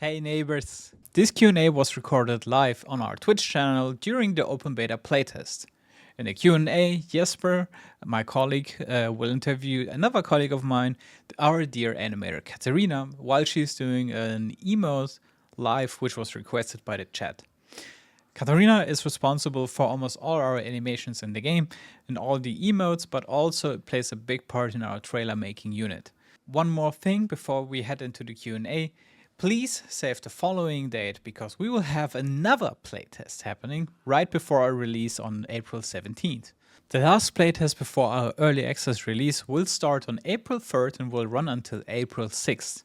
Hey neighbors! This Q&A was recorded live on our Twitch channel during the open beta playtest. In the Q&A, Jesper, my colleague, will interview another colleague of mine, our dear animator Katarina, while she's doing an emote live which was requested by the chat. Katarina is responsible for almost all our animations in the game and all the emotes, but also plays a big part in our trailer making unit. One more thing before we head into the Q&A, please save the following date because we will have another playtest happening right before our release on April 17th. The last playtest before our early access release will start on April 3rd and will run until April 6th.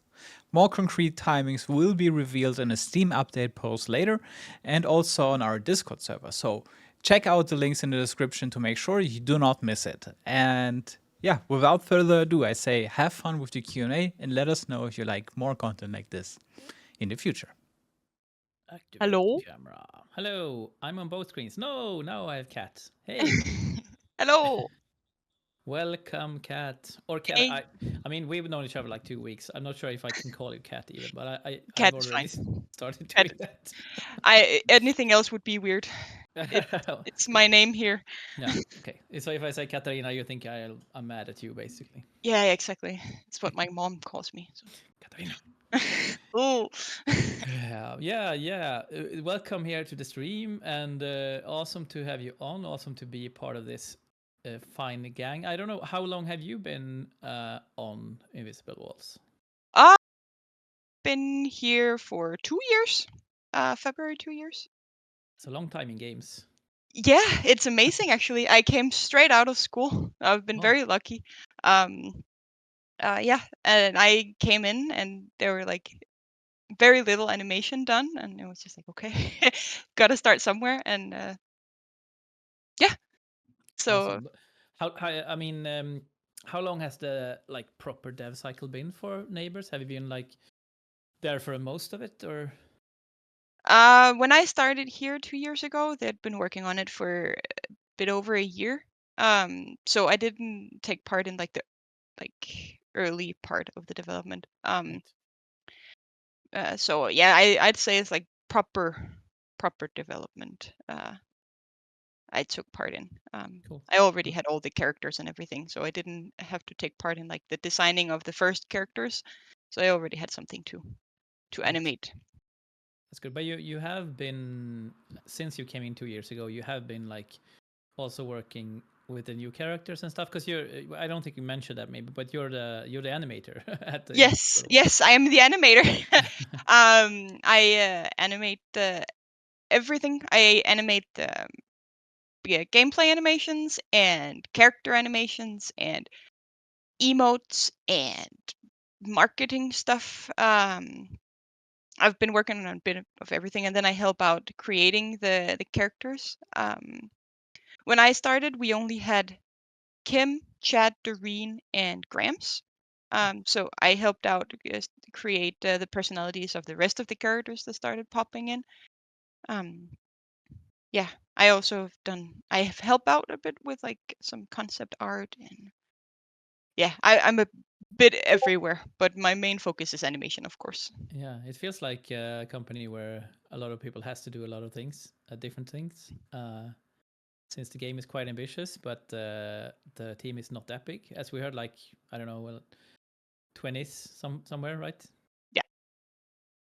More concrete timings will be revealed in a Steam update post later and also on our Discord server. So check out the links in the description to make sure you do not miss it. And yeah, without further ado, I say have fun with the Q&A and let us know if you like more content like this in the future. Activate Hello? camera. Hello, I'm on both screens. No, now I have Kat. Hey, Hello. welcome, Kat. Or Kat. Hey. I mean, we've known each other like 2 weeks. I'm not sure if I can call you Kat even, but I've Cat is already fine. started Cat. doing that. Anything else would be weird. It's my name here. Yeah. Okay. So if I say Katarina, you think I'm mad at you, basically. Yeah, exactly. It's what my mom calls me. So. Katarina. Oh. Yeah. Welcome here to the stream, and awesome to have you on. Awesome to be a part of this fine gang. I don't know how long have you been on Invisible Walls? I've been here for 2 years. February 2 years. It's a long time in games. Yeah, it's amazing actually. I came straight out of school. I've been very lucky. Yeah, and I came in and there were like very little animation done, and it was just like, okay, gotta start somewhere, and yeah. So Awesome. I mean, how long has the like proper dev cycle been for Neighbors? Have you been like there for most of it, or? when I started here 2 years ago, they'd been working on it for a bit over a year. So I didn't take part in like the early part of the development. So yeah, I'd say it's like proper development. I took part in. Cool. I already had all the characters and everything, so I didn't have to take part in like the designing of the first characters. So I already had something to animate. That's good. But you have been, since you came in 2 years ago, you have been like also working with the new characters and stuff, because I don't think you mentioned that maybe, but you're the animator at the Yes, I am the animator. I animate everything. I animate the gameplay animations and character animations and emotes and marketing stuff. I've been working on a bit of everything, and then I help out creating the characters. When I started, we only had Kim, Chad, Doreen, and Grams. So I helped out create the personalities of the rest of the characters that started popping in. Yeah, I also have helped out a bit with like some concept art, and yeah, I'm a bit everywhere, but my main focus is animation, of course. Yeah, it feels like a company where a lot of people has to do a lot of things, different things. Since the game is quite ambitious, but the team is not that big, as we heard. Like, I don't know, well, 20s somewhere, right? Yeah.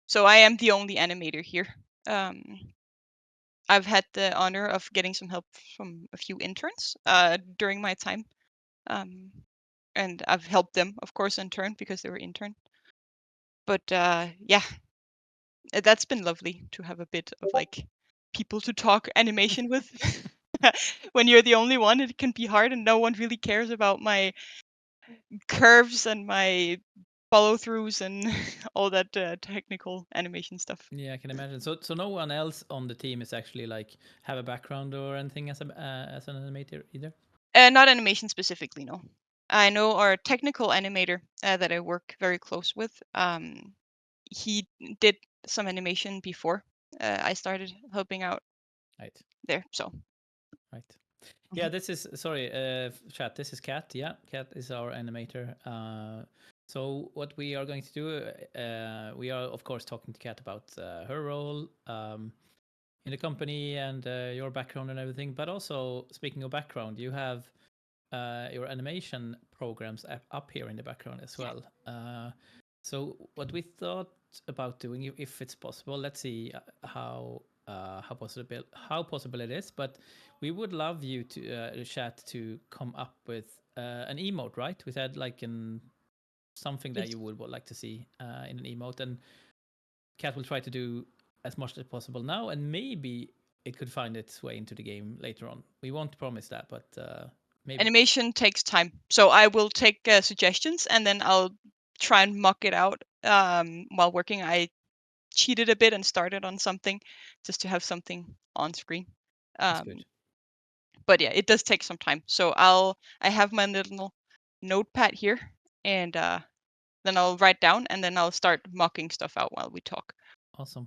So I am the only animator here. I've had the honor of getting some help from a few interns during my time, and I've helped them, of course, in turn because they were intern. But yeah, that's been lovely to have a bit of like people to talk animation with. When you're the only one, it can be hard, and no one really cares about my curves and my follow throughs and all that technical animation stuff. Yeah, I can imagine. So no one else on the team is actually like have a background or anything as an animator either. Not animation specifically, no. I know our technical animator that I work very close with. He did some animation before I started helping out Right. there. So Right. Yeah, this is sorry, chat. This is Kat. Yeah, Kat is our animator. So what we are going to do, we are of course talking to Kat about her role in the company and your background and everything. But also speaking of background, you have your animation programs up here in the background as well. So what we thought about doing, if it's possible, let's see how possible it is. But we would love you to chat to come up with an emote, right? We said like something that Yes. you would like to see in an emote, and Kat will try to do as much as possible now, and maybe it could find its way into the game later on. We won't promise that, but maybe. Animation takes time, so I will take suggestions and then I'll try and muck it out while working. I cheated a bit and started on something just to have something on screen. That's good. But yeah, it does take some time. So I have my little notepad here, and then I'll write down, and then I'll start mocking stuff out while we talk. Awesome.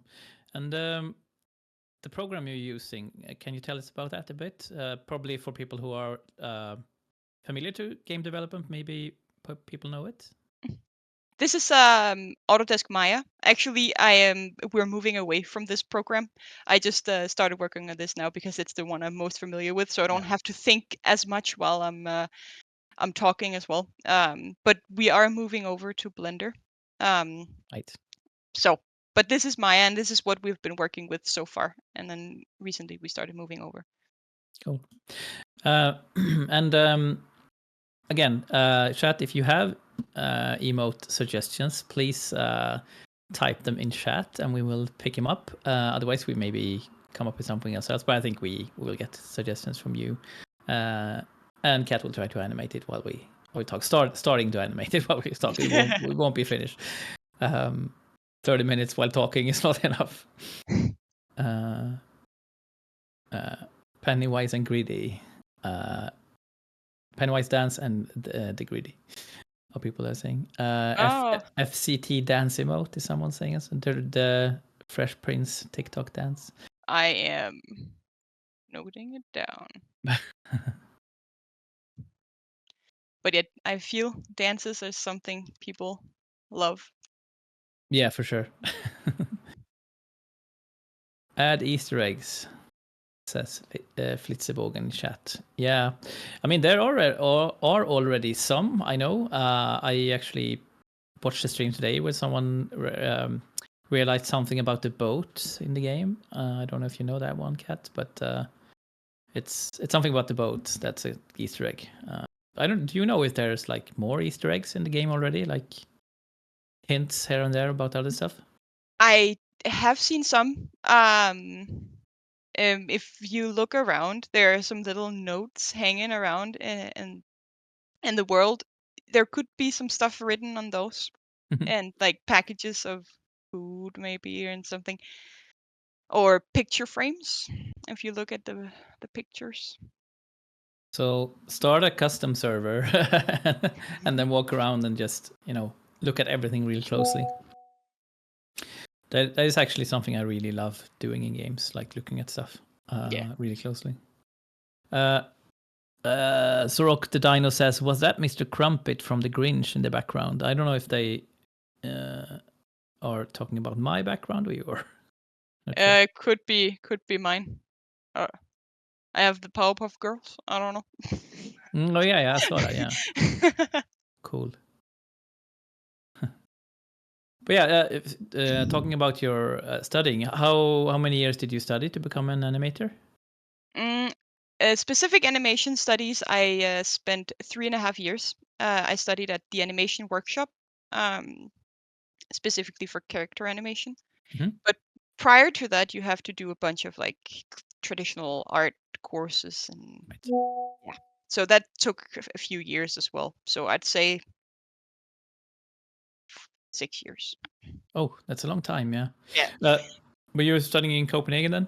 And the program you're using, can you tell us about that a bit? Probably for people who are familiar to game development, maybe people know it. This is Autodesk Maya. Actually, we're moving away from this program. I just started working on this now because it's the one I'm most familiar with, so I don't Yeah. have to think as much while I'm talking as well. But we are moving over to Blender. Right. So, but this is Maya, and this is what we've been working with so far. And then recently we started moving over. Cool. And again, chat, if you have emote suggestions, please type them in chat and we will pick them up. Otherwise, we maybe come up with something else. But I think we will get suggestions from you. And Kat will try to animate it while we talk. Starting to animate it while we talk. We won't be finished. 30 minutes while talking is not enough. Pennywise and Greedy. Pennywise dance and the Greedy. How people are saying. FCT dance emote is someone saying us. The Fresh Prince TikTok dance. I am noting it down. But yet, I feel dances are something people love. Yeah, for sure. Add Easter eggs, says Flitzebogen in chat. Yeah, I mean there are already some. I know. I actually watched a stream today where someone realized something about the boat in the game. I don't know if you know that one, Kat, but it's something about the boat. That's an Easter egg. I don't. Do you know if there's like more Easter eggs in the game already? Like hints here and there about other stuff. I have seen some. If you look around, there are some little notes hanging around in the world. There could be some stuff written on those, and like packages of food maybe and something, or picture frames. If you look at the pictures. So start a custom server and then walk around and just look at everything real closely. That is actually something I really love doing in games, like looking at stuff really closely. Sorok the Dino says, was that Mr. Crumpet from the Grinch in the background? I don't know if they are talking about my background or your. Sure. Could be mine. I have the Powerpuff Girls. I don't know. Oh yeah, I saw that. Yeah, cool. But yeah, talking about your studying, how many years did you study to become an animator? Specific animation studies, I spent 3.5 years. I studied at the animation workshop, specifically for character animation. But prior to that, you have to do a bunch of like traditional art courses, and yeah, so that took a few years as well. So I'd say 6 years. Oh, that's a long time, yeah. Yeah. Were you studying in Copenhagen then?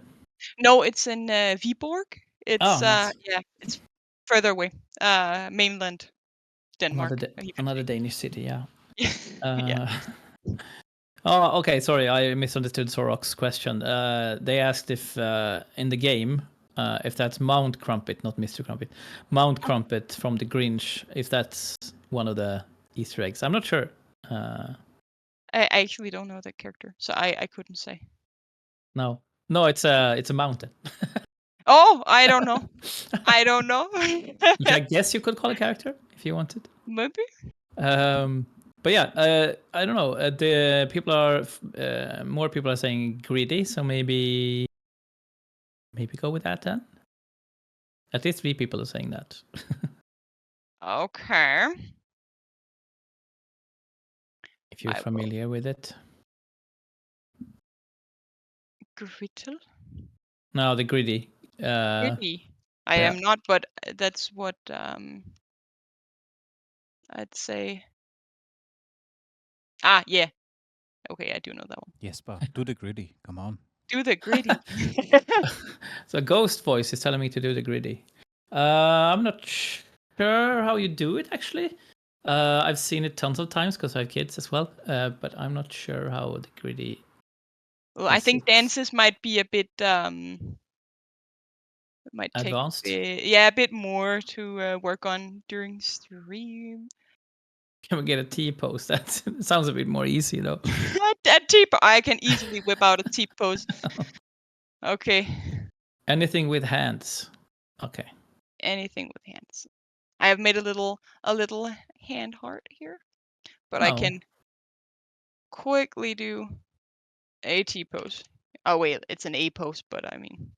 No, it's in Viborg. It's nice. yeah, it's further away. Mainland Denmark. Another Danish city, yeah. Yeah. Oh, okay. Sorry, I misunderstood Sorok's question. They asked if in the game, if that's Mount Crumpet, not Mr. Crumpet, Mount Crumpet from the Grinch, if that's one of the Easter eggs. I'm not sure. Uh, I actually don't know that character, so I couldn't say. no, it's a mountain. Oh, I don't know. I don't know. I guess you could call a character if you wanted. Maybe. But yeah, I don't know. The people are more people are saying greedy, so maybe go with that then. At least 3 people are saying that. Okay. If you're I will. familiar with it. Grittle? No, the greedy. Gritty. I yeah. am not, but that's what I'd say. Ah, yeah. Okay, I do know that one. Jesper, do the gritty. Come on. Do the gritty. So Ghost Voice is telling me to do the greedy. I'm not sure how you do it actually. I've seen it tons of times because I have kids as well. But I'm not sure how the greedy. Well, I think it. dances might be a bit might take Advanced. a bit more to work on during stream. Can we get a T pose? That sounds a bit more easy though. A T pose. I can easily whip out a T pose. Okay. Anything with hands. Okay. Anything with hands. I have made a little hand heart here, but I can quickly do a T pose. Oh wait, it's an A pose, but I mean.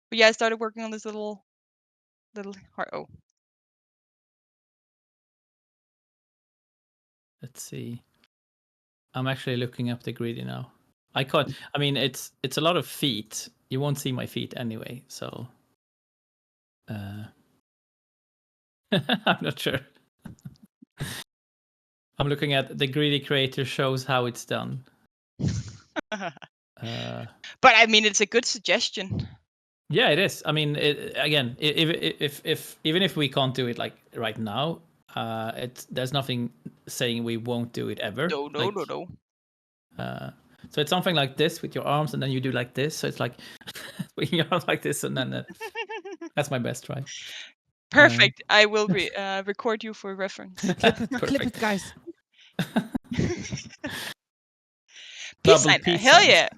But yeah, I started working on this little heart. Oh. Let's see. I'm actually looking up the greedy now. I can't. I mean, it's a lot of feet. You won't see my feet anyway, so I'm not sure. I'm looking at the greedy creator shows how it's done. But I mean, it's a good suggestion. Yeah, it is. I mean, again, if even if we can't do it like right now, there's nothing saying we won't do it ever. No. So it's something like this with your arms, and then you do like this. So it's like swinging your arms like this, and then that's my best try. Perfect. I will record you for reference. Clip it, guys. Peace Double sign. peace Hell signs. yeah.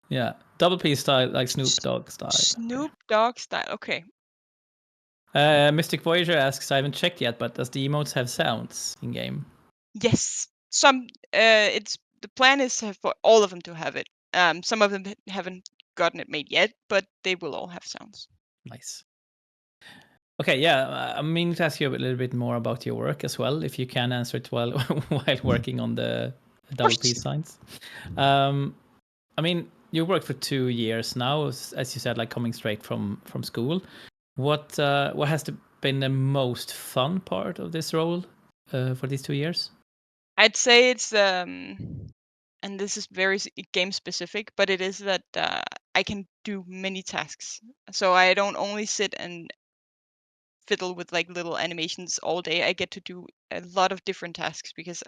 Yeah, double P style, like Snoop Dogg style. Snoop Dogg style. Okay. Mystic Voyager asks, I haven't checked yet, but does the emotes have sounds in game? Yes. Some. It's the plan is for all of them to have it. Some of them haven't gotten it made yet, but they will all have sounds. Nice. Okay, yeah, I mean to ask you a little bit more about your work as well, if you can answer it while working on the double P signs. I mean, you worked for 2 years now, as you said, like coming straight from school. What has been the most fun part of this role for these 2 years? I'd say it's and this is very game specific, but it is that I can do many tasks. So I don't only sit and fiddle with like little animations all day. I get to do a lot of different tasks because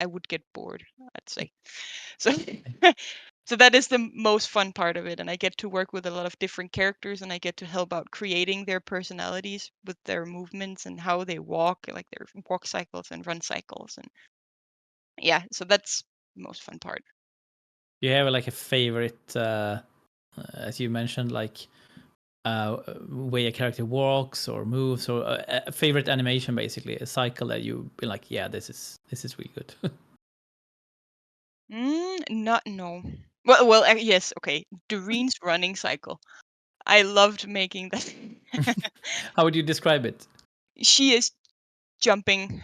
I would get bored, I'd say. So so that is the most fun part of it, and I get to work with a lot of different characters, and I get to help out creating their personalities with their movements and how they walk, like their walk cycles and run cycles, and yeah, so that's the most fun part. Do you have like a favorite, as you mentioned, like way a character walks or moves, or a favorite animation, basically a cycle that you be like, yeah, this is really good? Not no. Well, yes, okay. Doreen's running cycle. I loved making that. How would you describe it? She is jumping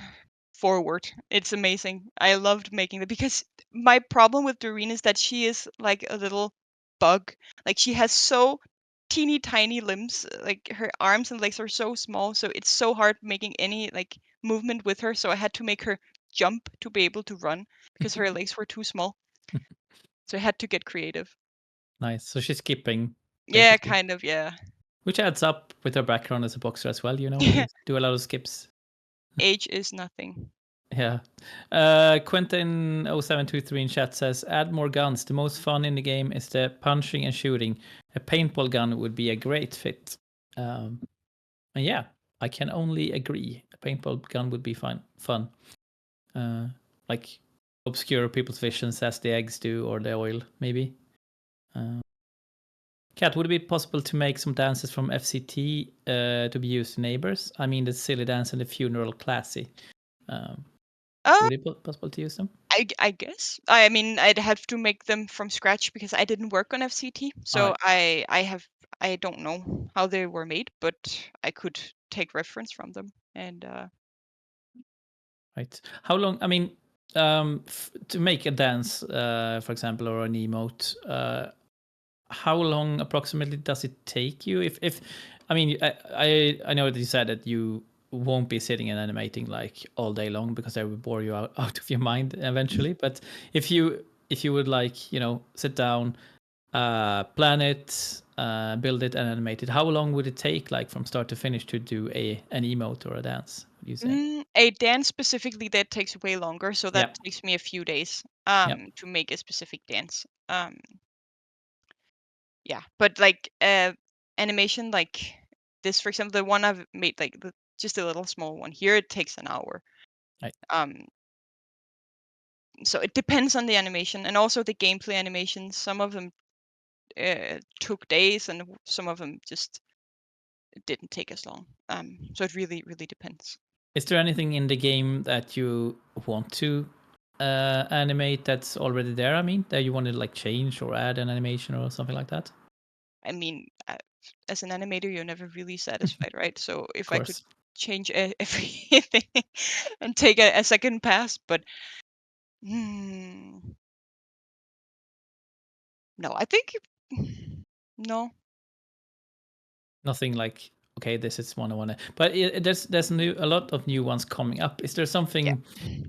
forward. It's amazing. I loved making that because my problem with Doreen is that she is like a little bug. Like she has so teeny tiny limbs. Like her arms and legs are so small, so it's so hard making any like movement with her. So I had to make her jump to be able to run because her legs were too small. So I had to get creative. Nice. So she's skipping, Yeah, basically. kind of, yeah. Which adds up with her background as a boxer as well, you know, you do a lot of skips. Age is nothing. Yeah. Quentin0723 in chat says, add more guns. The most fun in the game is the punching and shooting. A paintball gun would be a great fit. And yeah, I can only agree. A paintball gun would be fun. Like obscure people's visions as the eggs do, or the oil, maybe. Kat, would it be possible to make some dances from FCT to be used to neighbors? I mean, the silly dance and the funeral classy. Would it be possible to use them? I guess. I mean, I'd have to make them from scratch because I didn't work on FCT, so I don't know how they were made, but I could take reference from them. And Right. How long? I mean, to make a dance, for example, or an emote, how long approximately does it take you? If I mean, I know that you said that you won't be sitting and animating like all day long because that would bore you out of your mind eventually. But if you would like, sit down, plan it, build it, and animate it, how long would it take, like from start to finish, to do an emote or a dance? Would you say? a dance specifically, that takes way longer, so that Yeah. takes me a few days Yeah. to make a specific dance. Yeah, but like animation like this, for example, the one I've made, like just a little small one here, it takes an hour. Right. So it depends on the animation and also the gameplay animations. Some of them took days, and some of them just didn't take as long. So it really, really depends. Is there anything in the game that you want to animate that's already there? I mean, that you want to like change or add an animation or something like that? I mean, as an animator, you're never really satisfied, right? So Of if I could course. change everything and take a second pass, but no, I think no. Nothing like, okay, this is one I want to. But there's a lot of new ones coming up. Is there something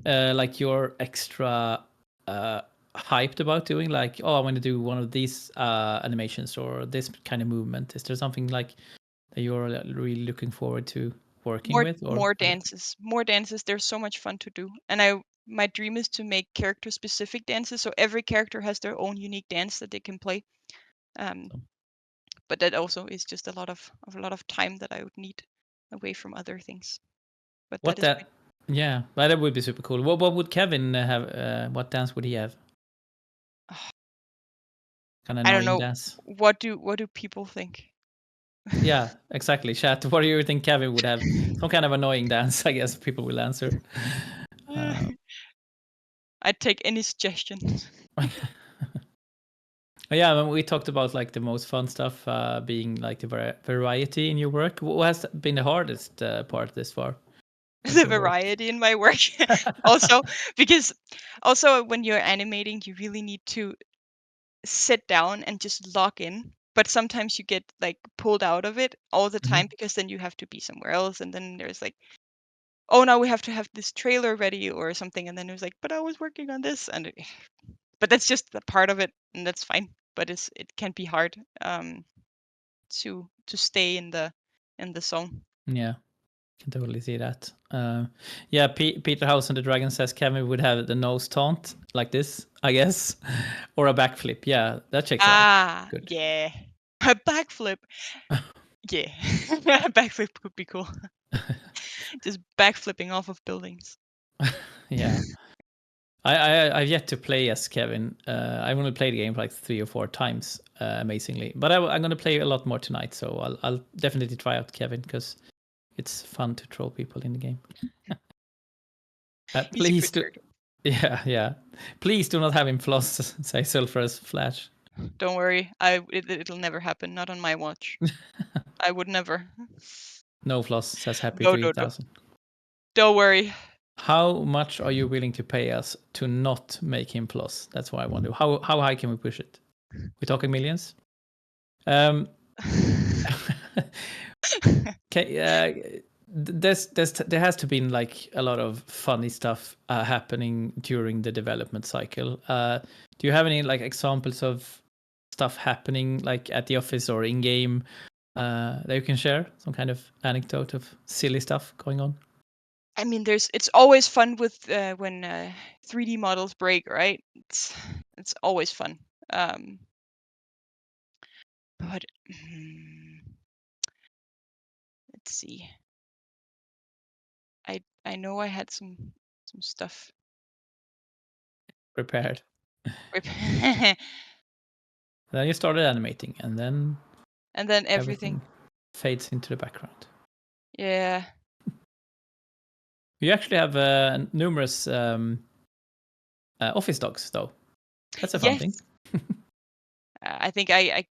like you're extra hyped about doing? Like, oh, I want to do one of these animations or this kind of movement. Is there something like that you're really looking forward to working with? Or More dances. There's so much fun to do, and my dream is to make character specific dances, so every character has their own unique dance that they can play. But that also is just a lot of time that I would need away from other things. But what that? Yeah, that would be super cool. What would Kevin have? What dance would he have? Kind of I don't annoying know. dance. What do people think? Yeah, exactly. Chat. What do you think Kevin would have? Some kind of annoying dance, I guess people will answer. I'd take any suggestions. Yeah, when we talked about like the most fun stuff being like the variety in your work. What has been the hardest part this far? The variety in my work. Also, because also when you're animating, you really need to sit down and just lock in. But sometimes you get like pulled out of it all the time because then you have to be somewhere else, and then there's like, oh, now we have to have this trailer ready or something, and then it was like, but I was working on this, and but that's just the part of it, and that's fine. But it can be hard to stay in the zone. Yeah, can totally see that. Yeah, Peter House and the Dragon says Kevin would have the nose taunt like this, I guess, or a backflip. Yeah, that checks out. Good. Yeah, a backflip. Yeah, a backflip would be cool. Just backflipping off of buildings. Yeah. I've yet to play as Kevin. I've only played the game like 3 or 4 times, amazingly. But I'm going to play a lot more tonight, so I'll definitely try out Kevin because it's fun to troll people in the game. Please do, yeah. Please do not have him floss, say Sulfurous Flash. Don't worry, it'll never happen. Not on my watch. I would never. No floss says happy No. 3000. Don't worry. How much are you willing to pay us to not make him floss? That's what I wonder. How high can we push it? We're talking millions. Okay, there has to be like a lot of funny stuff happening during the development cycle. Do you have any like examples of stuff happening like at the office or in game that you can share? Some kind of anecdote of silly stuff going on? I mean, it's always fun with when 3D models break, right? It's always fun. But let's see. I know I had some stuff prepared. and Then you started animating, and then then everything. everything fades into the background. Yeah. You actually have numerous office dogs, though. That's a fun thing. Yes. I think I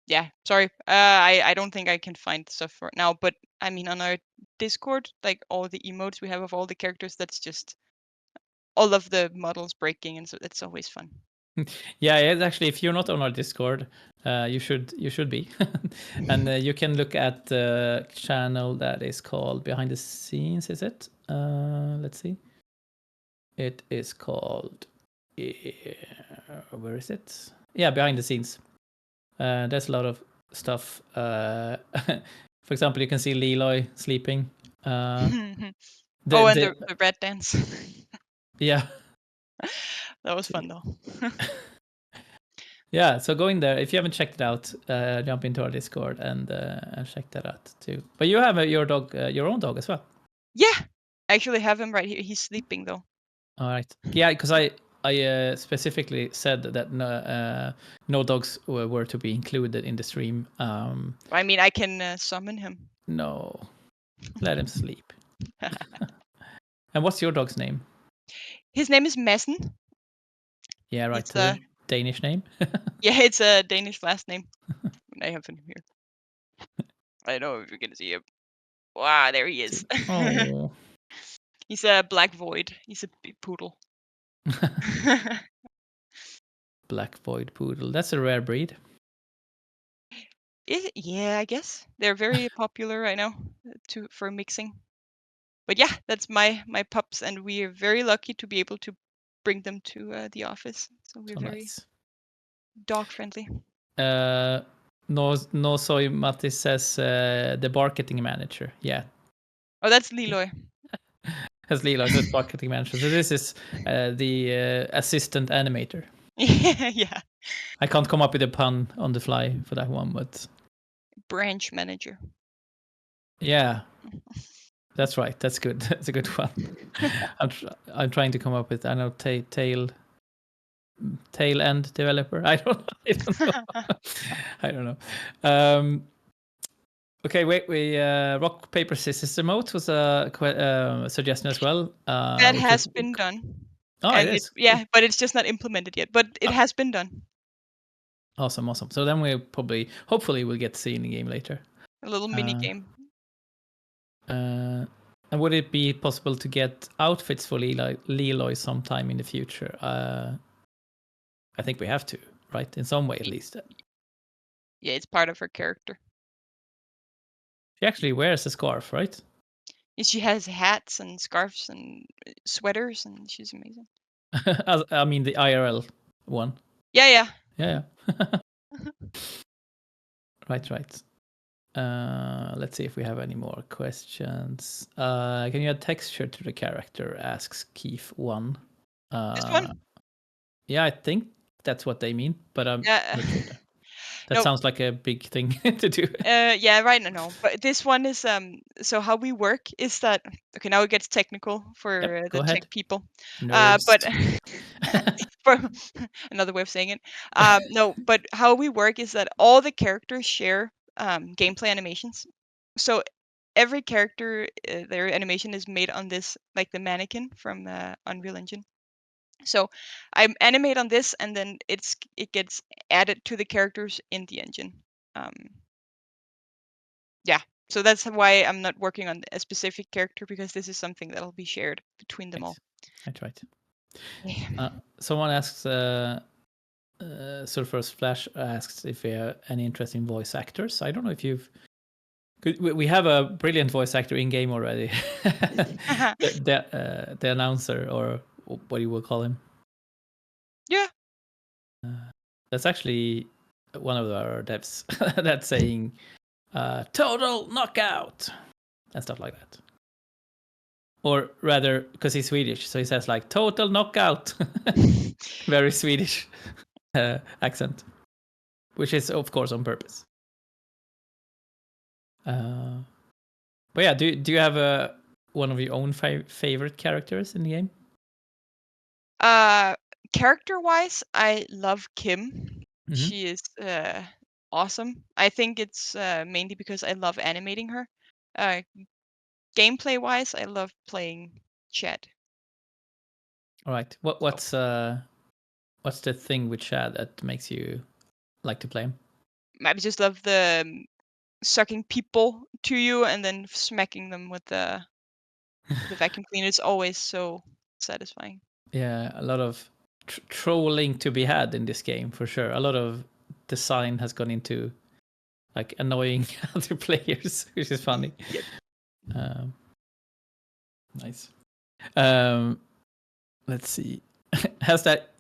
yeah, sorry. I don't think I can find stuff right now, but I mean on our Discord, like all the emotes we have of all the characters, that's just all of the models breaking, and so that's always fun. Yeah, it's actually, if you're not on our Discord, you should be, and you can look at the channel that is called Behind the Scenes. Is it? Let's see. It is called. Where is it? Yeah, Behind the Scenes. There's a lot of stuff. For example, you can see Leroy sleeping. And The the red dance. yeah. That was fun though. Yeah, so go in there. If you haven't checked it out, jump into our Discord and check that out too. But you have your dog, your own dog as well. Yeah, I actually have him right here. He's sleeping though. All right. Yeah, because I specifically said that no dogs were to be included in the stream. I mean, I can summon him. No, let him sleep. And what's your dog's name? His name is Madsen. Yeah, right. It's The Danish name. yeah, it's a Danish last name. I have him here. I don't know if you can see him. Wow, there he is. Oh, He's a black void. He's a big poodle. Black Void Poodle. That's a rare breed. Yeah, I guess they're very popular right now for mixing. But yeah, that's my pups, and we are very lucky to be able to bring them to the office. So we're So very nice. dog friendly. No soy Matti says the marketing manager. Yeah, Oh, that's Leroy. as Lila says marketing manager. So this is the assistant animator. Yeah. I can't come up with a pun on the fly for that one, but Branch manager. yeah, that's right. That's good. That's a good one. I'm trying to come up with, I know, tail end developer. I don't know. I don't know. Okay, wait. We rock paper scissors emote was a suggestion as well. That has been done. Oh, and it is. yeah, but it's just not implemented yet. But it has been done. Awesome. So then we hopefully, we'll get to see in the game later. A little mini game. And would it be possible to get outfits for Leroy sometime in the future? I think we have to, right? In some way, at least. Yeah, it's part of her character. She actually wears a scarf, right? She has hats and scarves and sweaters, and she's amazing. I mean, the IRL one. Yeah. Yeah. Right. Let's see if we have any more questions. Can you add texture to the character? Asks Keith1. This one? Yeah, I think that's what they mean, but I'm not sure. That No. sounds like a big thing to do. Yeah, right. No. But this one is so how we work is that okay. Now it gets technical for Go the ahead. tech people. Nerds. But for another way of saying it, no. But how we work is that all the characters share gameplay animations. So every character, their animation is made on this, like the mannequin from Unreal Engine. So I animate on this, and then it gets added to the characters in the engine. Yeah, so that's why I'm not working on a specific character, because this is something that'll be shared between them all. That's right. Yeah. Someone asks, Surfer Splash asks if we have any interest in voice actors. I don't know if you've. We have a brilliant voice actor in game already. the announcer, or what you will call him. Yeah. That's actually one of our devs that's saying total knockout and stuff like that. Or rather, because he's Swedish, so he says like total knockout. Very Swedish accent, which is of course on purpose. But But yeah, do you have one of your own favorite characters in the game? Character-wise, I love Kim. Mhm. She is awesome. I think it's mainly because I love animating her. Gameplay-wise, I love playing Chad. All right. What's the thing with Chad that makes you like to play him? I just love the sucking people to you and then smacking them with the vacuum cleaner. It's always so satisfying. Yeah, a lot of trolling to be had in this game for sure. A lot of design has gone into like annoying other players, which is funny. Yep. Nice. Let's see. Has that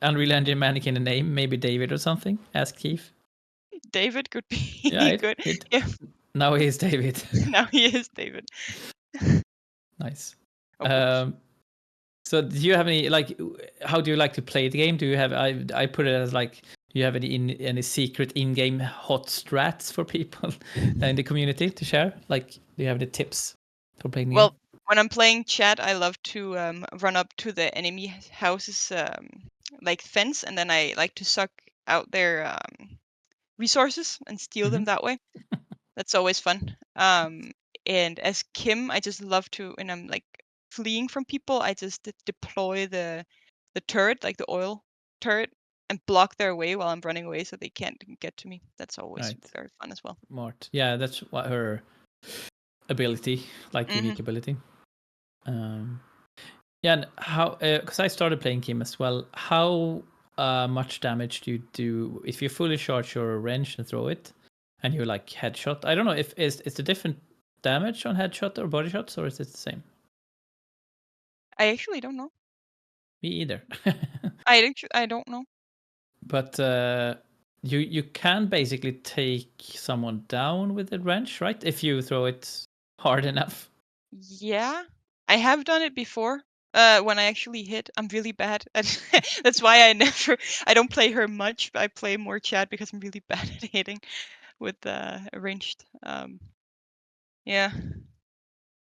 Unreal Engine mannequin a name? Maybe David or something? Ask Keith. David could be Yeah, good. it Yeah, now he is David. now he is David. Nice. Of course. So do you have any like? How do you like to play the game? Do you have? I put it as like. Do you have any secret in-game hot strats for people in the community to share? Like, do you have any tips for playing the game? Well, when I'm playing Chad, I love to run up to the enemy house's like fence, and then I like to suck out their resources and steal them that way. That's always fun. And as Kim, I just love to, when I'm like fleeing from people, I just deploy the turret, like the oil turret, and block their way while I'm running away, so they can't get to me. That's always Right. very fun as well. Smart. Yeah, that's what her ability, like Mhm. unique ability. Yeah, and how? Because I started playing Kim as well. How much damage do you do if you fully charge your wrench and throw it, and you like headshot? I don't know if is the different damage on headshot or body shots, or is it the same? I actually don't know. Me either. I don't know. But you can basically take someone down with the wrench, right? If you throw it hard enough. Yeah, I have done it before. When I actually hit, I'm really bad. That's why I don't play her much. I play more Chad because I'm really bad at hitting with ranged. Yeah.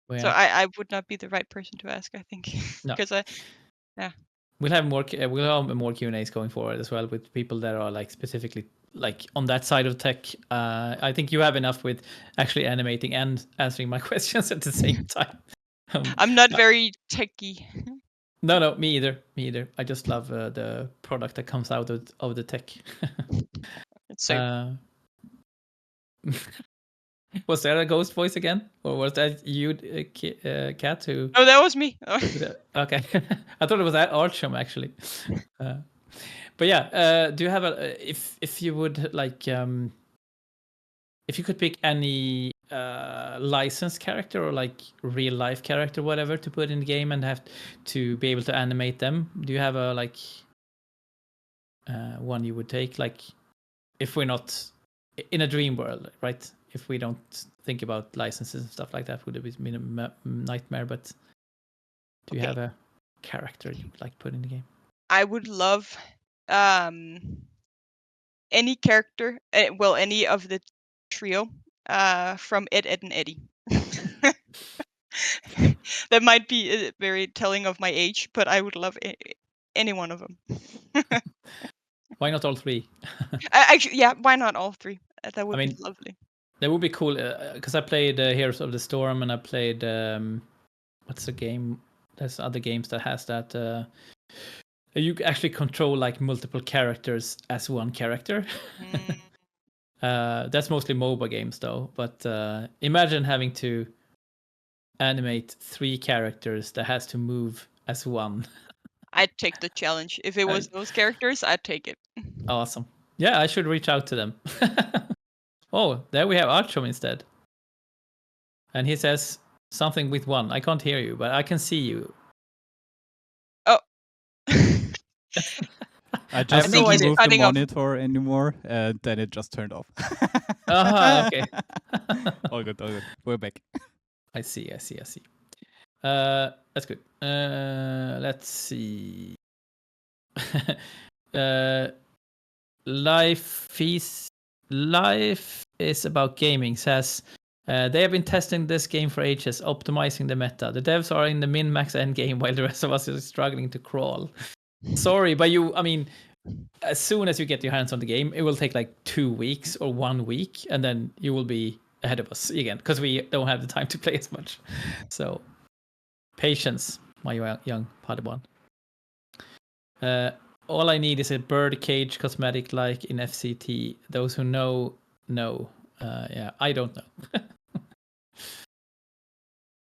Well, So I would not be the right person to ask, I think, no. because We'll have more Q&As going forward as well with people that are like specifically like on that side of tech. I think you have enough with actually animating and answering my questions at the same time. I'm not very techy. No, me either. I just love the product that comes out of the tech. It's so Was that a ghost voice again, or was that you, Kat? Who? Oh, that was me. Okay, I thought it was that Archum actually. But yeah, do you have a if you would like if you could pick any licensed character or like real life character, whatever, to put in the game and have to be able to animate them, do you have a like one you would take? Like, if we're not in a dream world, right? If we don't think about licenses and stuff like that, would it be a nightmare? But do you Okay. have a character you would like to put in the game? I would love any character, well, any of the trio from Ed, Ed, and Eddie. That might be very telling of my age, but I would love any one of them. Why not all three? Actually, yeah, why not all three? That would I be mean, lovely. that would be cool because I played Heroes of the Storm and I played what's the game? There's other games that has that. You actually control like multiple characters as one character. That's mostly MOBA games though. But imagine having to animate 3 characters that has to move as one. I'd take the challenge. If it was those characters, I'd take it. Awesome. Yeah, I should reach out to them. Oh, there we have Archum instead. And he says something with 1. I can't hear you, but I can see you. Oh. I just think didn't he's move the cutting off. monitor anymore, and then it just turned off. Okay. All good. We're back. I see. That's good. Let's see. Life is about gaming says They have been testing this game for ages, optimizing the meta. The devs are in the min-max endgame while the rest of us is struggling to crawl. Sorry, but as soon as you get your hands on the game, it will take like 2 weeks or 1 week, and then you will be ahead of us again, because we don't have the time to play as much. So, patience, my young Padawan. All I need is a bird cage cosmetic like in FCT. Those who know. Yeah, I don't know.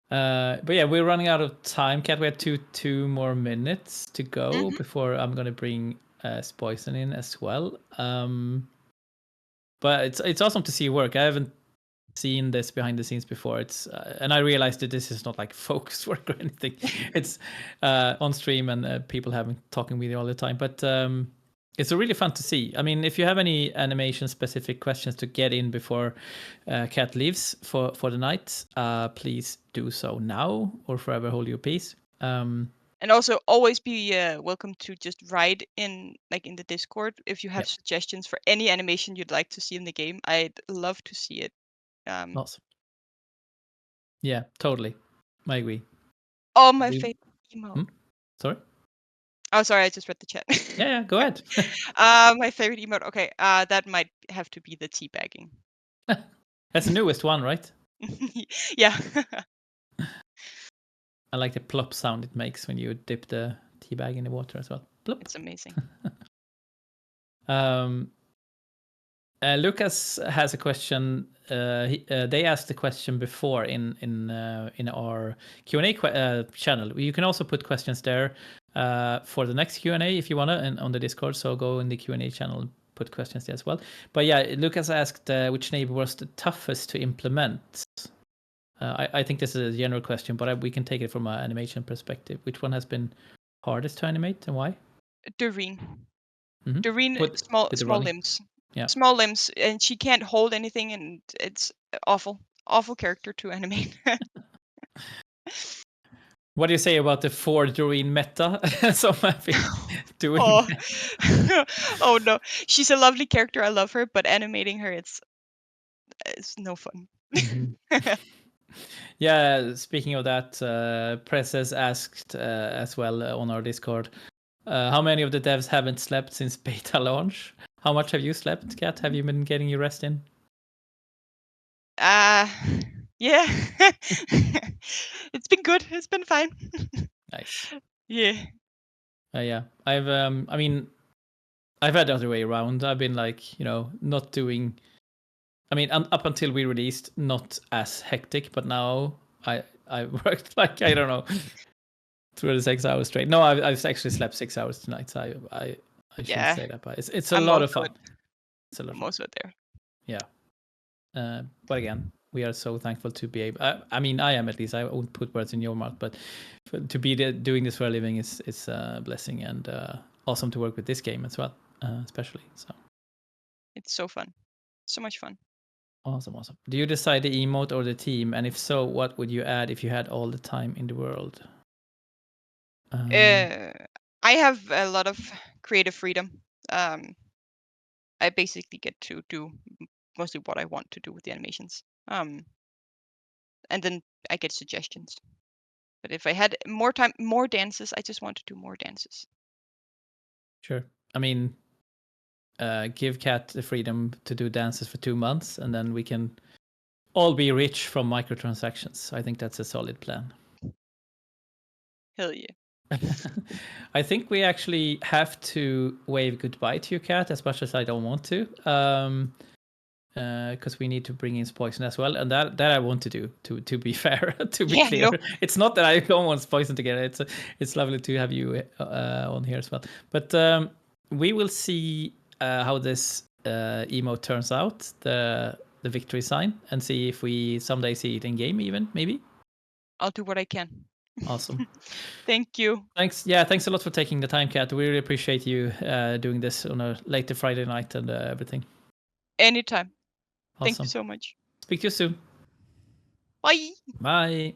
But yeah, we're running out of time. Kat, we have two more minutes to go before I'm gonna bring Spoison in as well. But it's awesome to see you work. I haven't seen this behind the scenes before. It's and I realized that this is not like focused work or anything. It's on stream and people talking with you all the time. But it's really fun to see. I mean, if you have any animation specific questions to get in before Kat leaves for the night, please do so now or forever hold your peace. And also always be welcome to just write in the Discord if you have suggestions for any animation you'd like to see in the game. I'd love to see it. Awesome. Yeah, totally. I agree. Oh, my favorite emote. Sorry? Oh, sorry, I just read the chat. Yeah, go ahead. My favorite emote. Okay, that might have to be the teabagging. That's the newest one, right? Yeah. I like the plop sound it makes when you dip the tea bag in the water as well. Plop. It's amazing. Lucas has a question. They asked the question before in our Q&A channel. You can also put questions there for the next Q&A if you want to, and on the Discord. So go in the Q&A channel and put questions there as well. But yeah, Lucas asked which neighbor was the toughest to implement. I think this is a general question, but we can take it from an animation perspective. Which one has been hardest to animate and why? Doreen. Mm-hmm. Doreen, small limbs. Yeah. Small limbs, and she can't hold anything, and it's awful character to animate. What do you say about the 4 Doreen meta? So I've been doing. Oh no, she's a lovely character. I love her, but animating her, it's no fun. Mm-hmm. Yeah, speaking of that, Press has asked as well on our Discord, how many of the devs haven't slept since beta launch? How much have you slept, Kat? Have you been getting your rest in? Yeah. It's been good. It's been fine. Nice. Yeah. Yeah. I've had the other way around. I've been not doing. I mean, up until we released, not as hectic, but now I worked I don't know, 6 hours straight. No, I've actually slept 6 hours tonight. So I shouldn't say that, but it's a lot of fun. It's a lot. I'm also there. Yeah. But again, we are so thankful to be able. I mean, I am at least. I won't put words in your mouth, but to be doing this for a living is a blessing, and awesome to work with this game as well, especially. So it's so fun, so much fun. Awesome. Do you decide the emote or the team, and if so, what would you add if you had all the time in the world? I have a lot of creative freedom. I basically get to do mostly what I want to do with the animations. And then I get suggestions. But if I had more time, more dances, I just want to do more dances. Sure. I mean, give Kat the freedom to do dances for 2 months, and then we can all be rich from microtransactions. I think that's a solid plan. Hell yeah. I think we actually have to wave goodbye to you, Kat, as much as I don't want to. Because we need to bring in Poison as well, and that I want to do. To be fair, to be clear, no. It's not that I don't want Poison together. It's lovely to have you on here as well. But we will see how this emote turns out, the victory sign, and see if we someday see it in game, even maybe. I'll do what I can. Awesome. Thank you. Thanks. Yeah, thanks a lot for taking the time, Kat. We really appreciate you doing this on a later Friday night and everything. Anytime. Awesome. Thank you so much. Speak to you soon. Bye. Bye.